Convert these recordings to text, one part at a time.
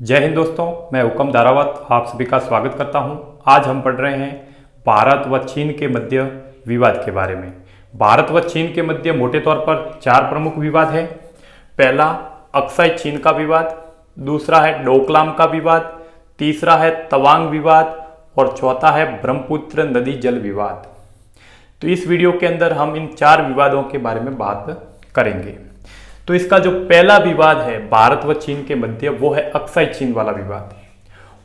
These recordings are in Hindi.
जय हिंद दोस्तों, मैं हुकम दारावत आप सभी का स्वागत करता हूं। आज हम पढ़ रहे हैं भारत व चीन के मध्य विवाद के बारे में। भारत व चीन के मध्य मोटे तौर पर चार प्रमुख विवाद है। पहला अक्साई चीन का विवाद, दूसरा है डोकलाम का विवाद, तीसरा है तवांग विवाद और चौथा है ब्रह्मपुत्र नदी जल विवाद। तो इस वीडियो के अंदर हम इन चार विवादों के बारे में बात करेंगे। तो इसका जो पहला विवाद है भारत व चीन के मध्य, वो है अक्साई चीन वाला विवाद।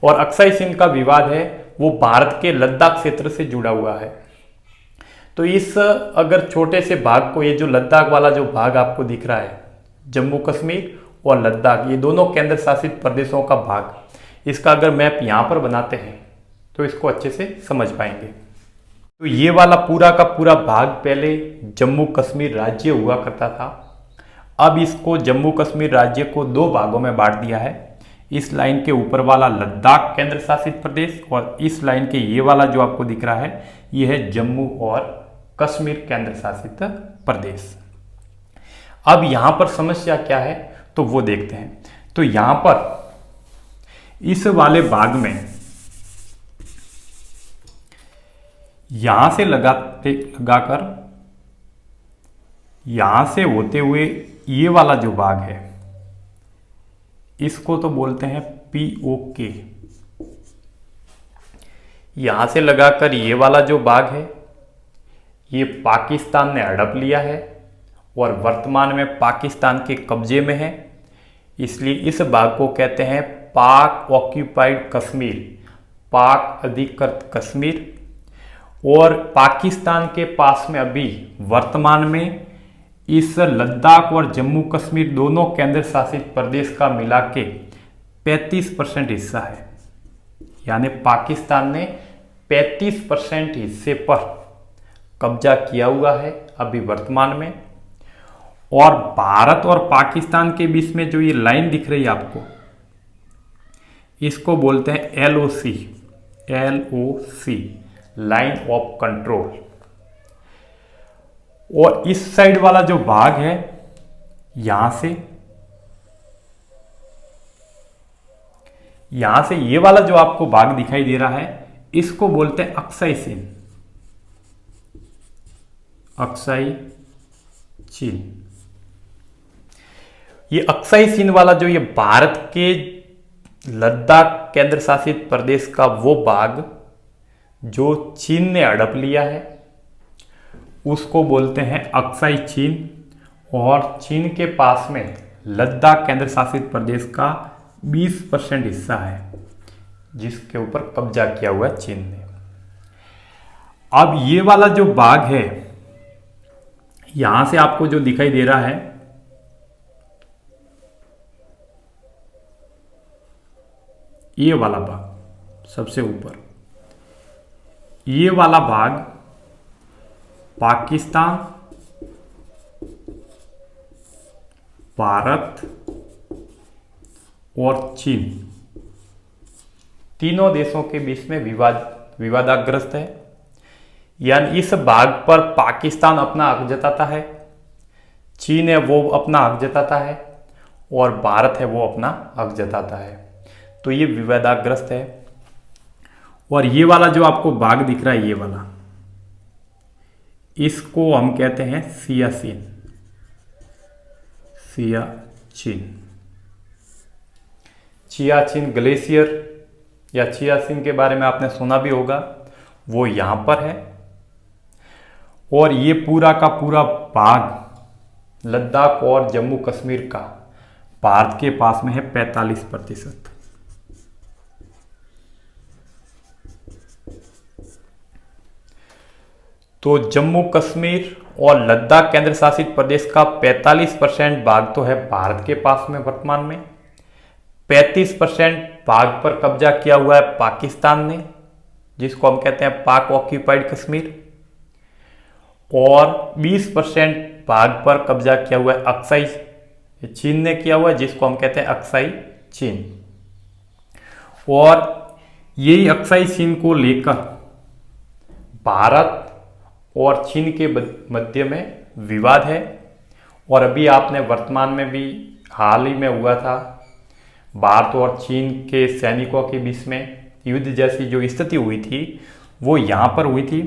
और अक्साई चीन का विवाद है वो भारत के लद्दाख क्षेत्र से जुड़ा हुआ है। तो इस अगर छोटे से भाग को, ये जो लद्दाख वाला जो भाग आपको दिख रहा है, जम्मू कश्मीर और लद्दाख, ये दोनों केंद्र शासित प्रदेशों का भाग, इसका अगर मैप यहाँ पर बनाते हैं तो इसको अच्छे से समझ पाएंगे। तो ये वाला पूरा का पूरा भाग पहले जम्मू कश्मीर राज्य हुआ करता था। अब इसको जम्मू कश्मीर राज्य को दो भागों में बांट दिया है। इस लाइन के ऊपर वाला लद्दाख केंद्र शासित प्रदेश और इस लाइन के ये वाला जो आपको दिख रहा है ये है जम्मू और कश्मीर केंद्र शासित प्रदेश। अब यहां पर समस्या क्या है तो वो देखते हैं। तो यहां पर इस वाले भाग में यहां से लगाकर यहां से होते हुए ये वाला जो भाग है इसको तो बोलते हैं POK। यहां से लगाकर ये वाला जो भाग है ये पाकिस्तान ने हड़प लिया है और वर्तमान में पाकिस्तान के कब्जे में है, इसलिए इस भाग को कहते हैं पाक ऑक्यूपाइड कश्मीर, पाक अधिकृत कश्मीर। और पाकिस्तान के पास में अभी वर्तमान में इस लद्दाख और जम्मू कश्मीर दोनों केंद्र शासित प्रदेश का मिला के 35% हिस्सा है। यानी पाकिस्तान ने 35% हिस्से पर कब्जा किया हुआ है अभी वर्तमान में। और भारत और पाकिस्तान के बीच में जो ये लाइन दिख रही है आपको, इसको बोलते हैं LOC, लाइन ऑफ कंट्रोल। और इस साइड वाला जो भाग है यहां से ये वाला जो आपको भाग दिखाई दे रहा है इसको बोलते हैं अक्साई चीन, अक्साई चीन। ये अक्साई चीन वाला जो ये भारत के लद्दाख केंद्र शासित प्रदेश का वो भाग जो चीन ने हड़प लिया है उसको बोलते हैं अक्साई चीन। और चीन के पास में लद्दाख केंद्र शासित प्रदेश का 20% हिस्सा है जिसके ऊपर कब्जा किया हुआ है चीन ने। अब ये वाला जो भाग है यहां से आपको जो दिखाई दे रहा है ये वाला भाग सबसे ऊपर, ये वाला भाग पाकिस्तान, भारत और चीन तीनों देशों के बीच में विवादाग्रस्त है। यानी इस भाग पर पाकिस्तान अपना हक जताता है, चीन है वो अपना हक जताता है और भारत है वो अपना हक जताता है। तो ये विवादाग्रस्त है। और ये वाला जो आपको भाग दिख रहा है ये वाला, इसको हम कहते हैं सियाचिन, सियाचिन ग्लेशियर या सियाचिन के बारे में आपने सुना भी होगा, वो यहां पर है। और ये पूरा का पूरा भाग लद्दाख और जम्मू कश्मीर का भारत के पास में है 45%। तो जम्मू कश्मीर और लद्दाख केंद्र शासित प्रदेश का 45% भाग तो है भारत के पास में वर्तमान में। 35% भाग पर कब्जा किया हुआ है पाकिस्तान ने, जिसको हम कहते हैं पाक ऑक्यूपाइड कश्मीर। और 20% भाग पर कब्जा किया हुआ है अक्साई चीन ने किया हुआ है, जिसको हम कहते हैं अक्साई चीन। और यही अक्साई चीन को लेकर भारत और चीन के मध्य में विवाद है। और अभी आपने वर्तमान में भी हाल ही में हुआ था भारत और चीन के सैनिकों के बीच में युद्ध जैसी जो स्थिति हुई थी वो यहाँ पर हुई थी।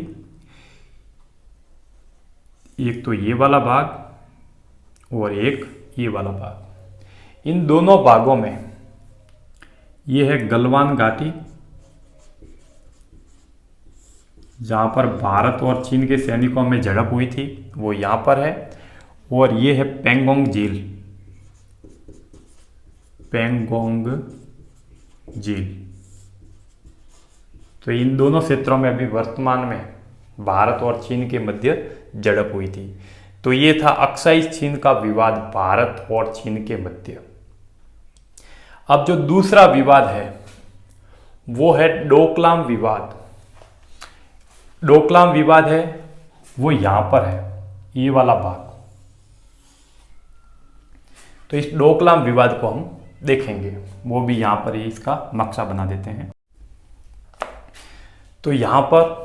एक तो ये वाला भाग और एक ये वाला भाग, इन दोनों भागों में ये है गलवान घाटी जहाँ पर भारत और चीन के सैनिकों में झड़प हुई थी, वो यहाँ पर है। और ये है पेंगोंग झील, पेंगोंग झील। तो इन दोनों क्षेत्रों में अभी वर्तमान में भारत और चीन के मध्य झड़प हुई थी। तो ये था अक्साई चीन का विवाद भारत और चीन के मध्य। अब जो दूसरा विवाद है वो है डोकलाम विवाद। डोकलाम विवाद है वो यहां पर है, ये वाला भाग। तो इस डोकलाम विवाद को हम देखेंगे, वो भी यहां पर ही इसका नक्शा बना देते हैं। तो यहां पर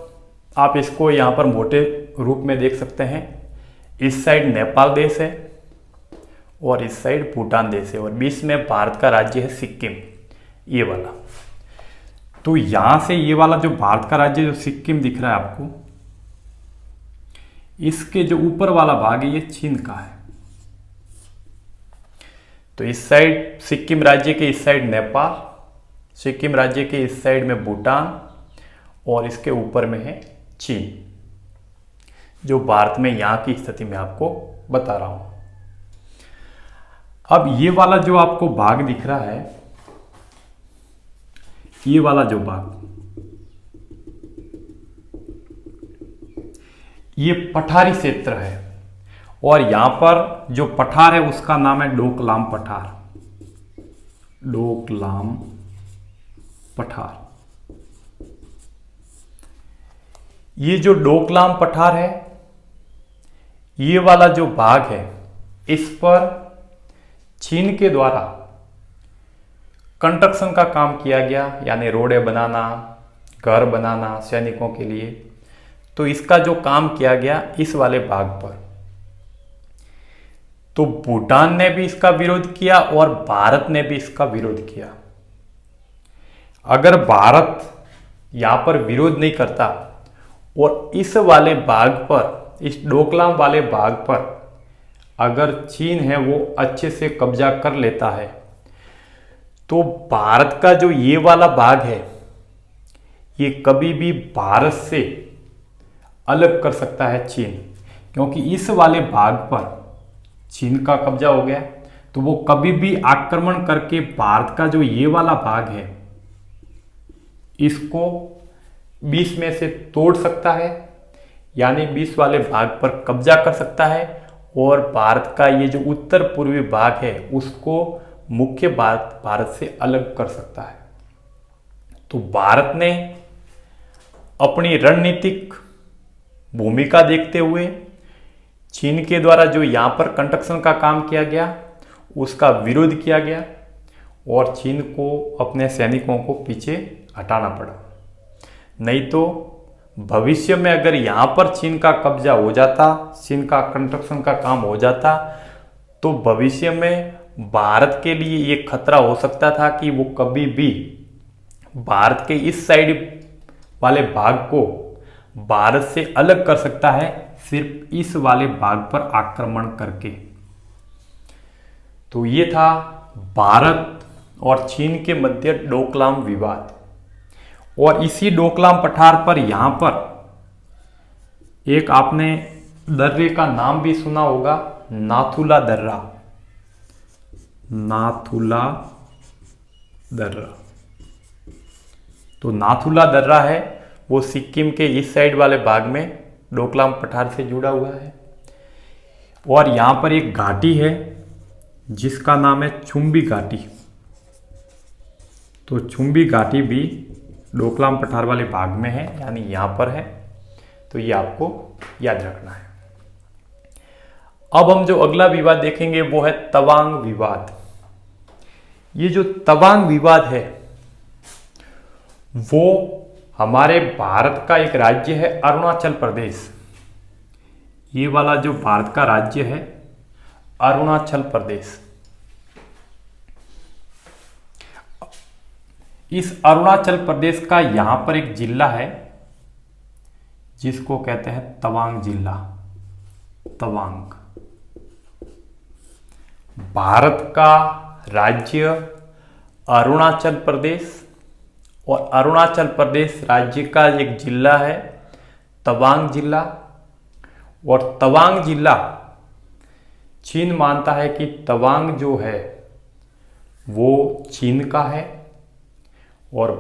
आप इसको यहां पर मोटे रूप में देख सकते हैं। इस साइड नेपाल देश है और इस साइड भूटान देश है और बीच में भारत का राज्य है सिक्किम, ये वाला। तो यहां से ये वाला जो भारत का राज्य जो सिक्किम दिख रहा है आपको, इसके जो ऊपर वाला भाग है ये चीन का है। तो इस साइड सिक्किम राज्य के इस साइड नेपाल, सिक्किम राज्य के इस साइड में भूटान और इसके ऊपर में है चीन, जो भारत में यहां की स्थिति में आपको बता रहा हूं। अब ये वाला जो आपको भाग दिख रहा है, ये वाला जो भाग, ये पठारी क्षेत्र है और यहां पर जो पठार है उसका नाम है डोकलाम पठार, डोकलाम पठार। ये जो डोकलाम पठार है, ये वाला जो भाग है, इस पर चीन के द्वारा कंस्ट्रक्शन का काम किया गया, यानी रोडें बनाना, घर बनाना सैनिकों के लिए। तो इसका जो काम किया गया इस वाले भाग पर, तो भूटान ने भी इसका विरोध किया और भारत ने भी इसका विरोध किया। अगर भारत यहां पर विरोध नहीं करता और इस वाले भाग पर, इस डोकलाम वाले भाग पर अगर चीन है वो अच्छे से कब्जा कर लेता है, तो भारत का जो ये वाला भाग है ये कभी भी भारत से अलग कर सकता है चीन, क्योंकि इस वाले भाग पर चीन का कब्जा हो गया तो वो कभी भी आक्रमण करके भारत का जो ये वाला भाग है इसको बीच में से तोड़ सकता है, यानी बीच वाले भाग पर कब्जा कर सकता है और भारत का ये जो उत्तर पूर्वी भाग है उसको मुख्य भारत से अलग कर सकता है। तो भारत ने अपनी रणनीतिक भूमिका देखते हुए चीन के द्वारा जो यहाँ पर कंस्ट्रक्शन का काम किया गया उसका विरोध किया गया और चीन को अपने सैनिकों को पीछे हटाना पड़ा। नहीं तो भविष्य में अगर यहाँ पर चीन का कब्जा हो जाता, चीन का कंस्ट्रक्शन का काम हो जाता, तो भविष्य में भारत के लिए ये खतरा हो सकता था कि वो कभी भी भारत के इस साइड वाले भाग को भारत से अलग कर सकता है, सिर्फ इस वाले भाग पर आक्रमण करके। तो ये था भारत और चीन के मध्य डोकलाम विवाद। और इसी डोकलाम पठार पर यहां पर एक आपने दर्रे का नाम भी सुना होगा, नाथुला दर्रा, नाथुला दर्रा। तो नाथुला दर्रा है वो सिक्किम के इस साइड वाले भाग में डोकलाम पठार से जुड़ा हुआ है। और यहां पर एक घाटी है जिसका नाम है चुंबी घाटी। तो चुंबी घाटी भी डोकलाम पठार वाले भाग में है, यानी यहां पर है। तो ये आपको याद रखना है। अब हम जो अगला विवाद देखेंगे वो है तवांग विवाद। ये जो तवांग विवाद है वो हमारे भारत का एक राज्य है अरुणाचल प्रदेश। ये वाला जो भारत का राज्य है अरुणाचल प्रदेश, इस अरुणाचल प्रदेश का यहां पर एक जिला है जिसको कहते हैं तवांग जिला। तवांग भारत का राज्य अरुणाचल प्रदेश, और अरुणाचल प्रदेश राज्य का एक जिला है तवांग जिला। और तवांग जिला चीन मानता है कि तवांग जो है वो चीन का है, और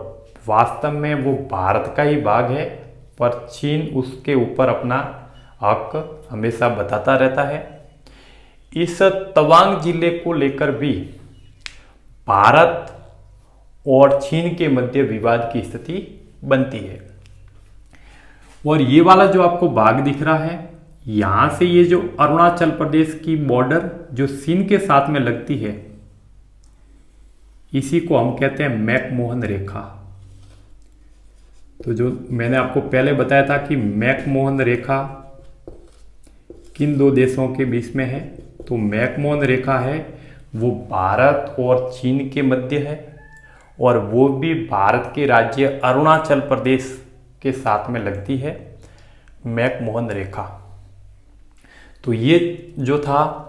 वास्तव में वो भारत का ही भाग है, पर चीन उसके ऊपर अपना हक हमेशा बताता रहता है। इस तवांग जिले को लेकर भी भारत और चीन के मध्य विवाद की स्थिति बनती है। और ये वाला जो आपको भाग दिख रहा है, यहां से ये जो अरुणाचल प्रदेश की बॉर्डर जो चीन के साथ में लगती है, इसी को हम कहते हैं मैकमोहन रेखा। तो जो मैंने आपको पहले बताया था कि मैकमोहन रेखा किन दो देशों के बीच में है, तो मैकमोहन रेखा है वो भारत और चीन के मध्य है, और वो भी भारत के राज्य अरुणाचल प्रदेश के साथ में लगती है मैकमोहन रेखा। तो ये जो था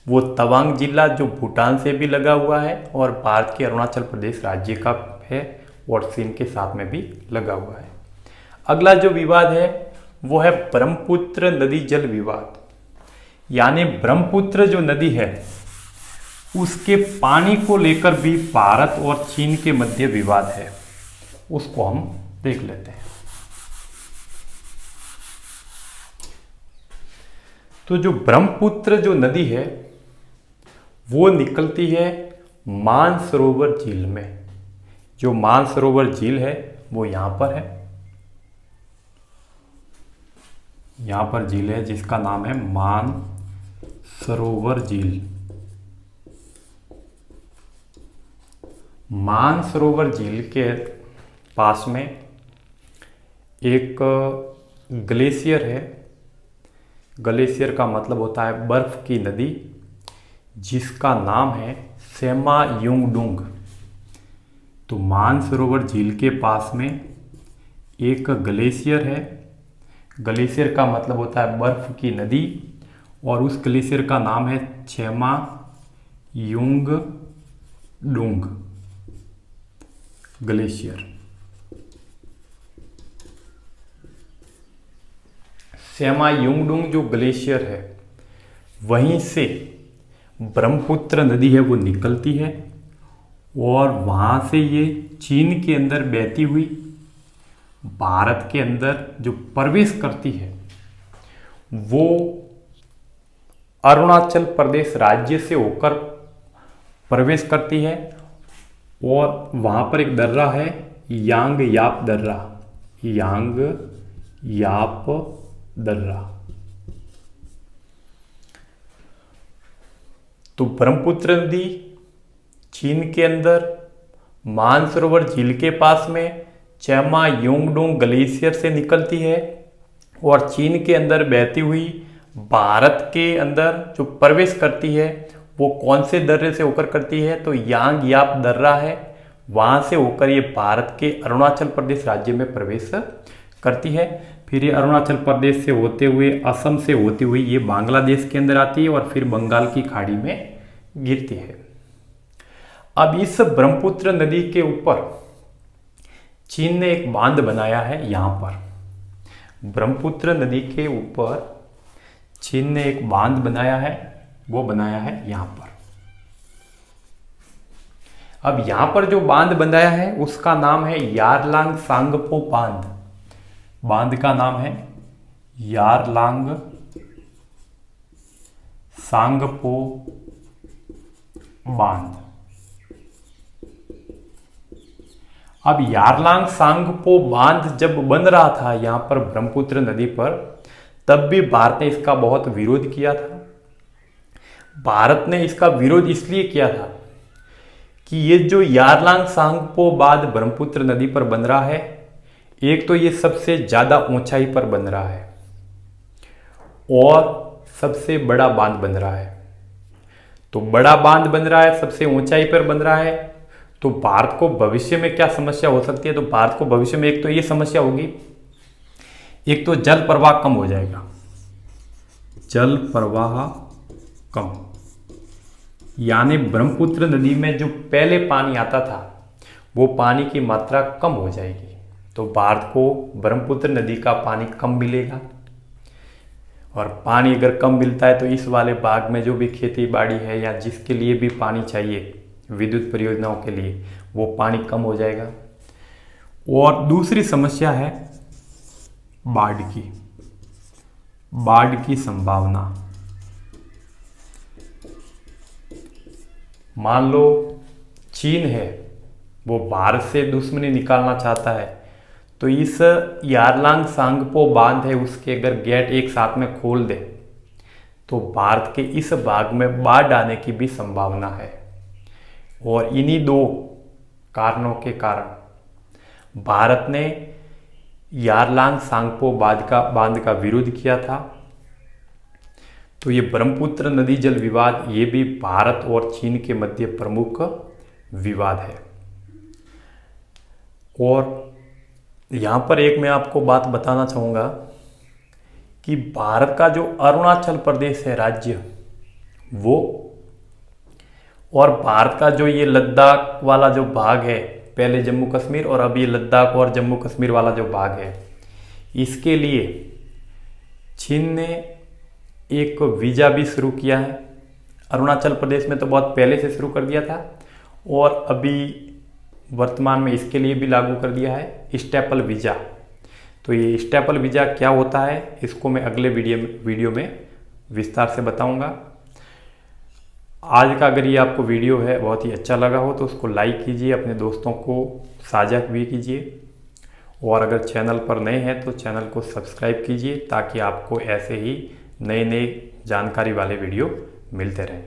वो तवांग जिला जो भूटान से भी लगा हुआ है और भारत के अरुणाचल प्रदेश राज्य का है, और चीन के साथ में भी लगा हुआ है। अगला जो विवाद है वो है ब्रह्मपुत्र नदी जल विवाद। यानी ब्रह्मपुत्र जो नदी है उसके पानी को लेकर भी भारत और चीन के मध्य विवाद है, उसको हम देख लेते हैं। तो जो ब्रह्मपुत्र जो नदी है वो निकलती है मानसरोवर झील में। जो मानसरोवर झील है वो यहां पर है, यहां पर झील है जिसका नाम है मानसरोवर झील। मानसरोवर झील के पास में एक ग्लेशियर है। ग्लेशियर का मतलब होता है बर्फ की नदी, जिसका नाम है सेमा युंगडुंग। तो मानसरोवर झील के पास में एक ग्लेशियर है। ग्लेशियर का मतलब होता है बर्फ की नदी, और उस ग्लेशियर का नाम है सेमा युंगडुंग ग्लेशियर। सेमा युंगडुंग जो ग्लेशियर है वहीं से ब्रह्मपुत्र नदी है वो निकलती है, और वहाँ से ये चीन के अंदर बहती हुई भारत के अंदर जो प्रवेश करती है वो अरुणाचल प्रदेश राज्य से होकर प्रवेश करती है। और वहाँ पर एक दर्रा है यांग याप दर्रा, यांग याप दर्रा। तो ब्रह्मपुत्र नदी चीन के अंदर मानसरोवर झील के पास में चेमा योंगडोंग ग्लेशियर से निकलती है, और चीन के अंदर बहती हुई भारत के अंदर जो प्रवेश करती है वो कौन से दर्रे से होकर करती है, तो यांग याप दर्रा है, वहाँ से होकर ये भारत के अरुणाचल प्रदेश राज्य में प्रवेश करती है। फिर ये अरुणाचल प्रदेश से होते हुए असम से होती हुई ये बांग्लादेश के अंदर आती है, और फिर बंगाल की खाड़ी में गिरती है। अब इस ब्रह्मपुत्र नदी के ऊपर चीन ने एक बांध बनाया है। यहाँ पर ब्रह्मपुत्र नदी के ऊपर चीन ने एक बांध बनाया है, वो बनाया है यहाँ पर। अब यहाँ पर जो बांध बनाया है उसका नाम है यारलांग सांगपो बांध। बांध का नाम है यारलांग सांगपो बांध। अब यारलांग सांगपो बांध जब बन रहा था यहां पर ब्रह्मपुत्र नदी पर, तब भी भारत ने इसका बहुत विरोध किया था। भारत ने इसका विरोध इसलिए किया था कि ये जो यारलांग सांगपो बांध ब्रह्मपुत्र नदी पर बन रहा है, एक तो ये सबसे ज्यादा ऊंचाई पर बन रहा है और सबसे बड़ा बांध बन रहा है। तो बड़ा बांध बन रहा है, सबसे ऊंचाई पर बन रहा है, तो भारत को भविष्य में क्या समस्या हो सकती है? तो भारत को भविष्य में एक तो ये समस्या होगी, एक तो जल प्रवाह कम हो जाएगा, जल प्रवाह कम, यानी ब्रह्मपुत्र नदी में जो पहले पानी आता था वो पानी की मात्रा कम हो जाएगी। तो भारत को ब्रह्मपुत्र नदी का पानी कम मिलेगा, और पानी अगर कम मिलता है तो इस वाले बाग में जो भी खेती बाड़ी है या जिसके लिए भी पानी चाहिए विद्युत परियोजनाओं के लिए, वो पानी कम हो जाएगा। और दूसरी समस्या है बाढ़ की संभावना। मान लो चीन है, वो भारत से दुश्मनी निकालना चाहता है, तो इस यारलांग सांगपो बांध है उसके अगर गेट एक साथ में खोल दे तो भारत के इस भाग में बाढ़ आने की भी संभावना है। और इन्हीं दो कारणों के कारण भारत ने यारलांग सांगपो बांध का विरोध किया था। तो ये ब्रह्मपुत्र नदी जल विवाद, ये भी भारत और चीन के मध्य प्रमुख विवाद है। और यहाँ पर एक मैं आपको बात बताना चाहूँगा कि भारत का जो अरुणाचल प्रदेश है राज्य, वो और भारत का जो ये लद्दाख वाला जो भाग है, पहले जम्मू कश्मीर और अब ये लद्दाख और जम्मू कश्मीर वाला जो भाग है, इसके लिए चीन ने एक वीज़ा भी शुरू किया है। अरुणाचल प्रदेश में तो बहुत पहले से शुरू कर दिया था, और अभी वर्तमान में इसके लिए भी लागू कर दिया है स्टेपल वीज़ा। तो ये स्टेपल वीज़ा क्या होता है, इसको मैं अगले वीडियो में विस्तार से बताऊंगा। आज का अगर ये आपको वीडियो है बहुत ही अच्छा लगा हो तो उसको लाइक कीजिए, अपने दोस्तों को साझा भी कीजिए, और अगर चैनल पर नए हैं तो चैनल को सब्सक्राइब कीजिए ताकि आपको ऐसे ही नए जानकारी वाले वीडियो मिलते रहें।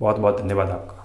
बहुत बहुत धन्यवाद आपका।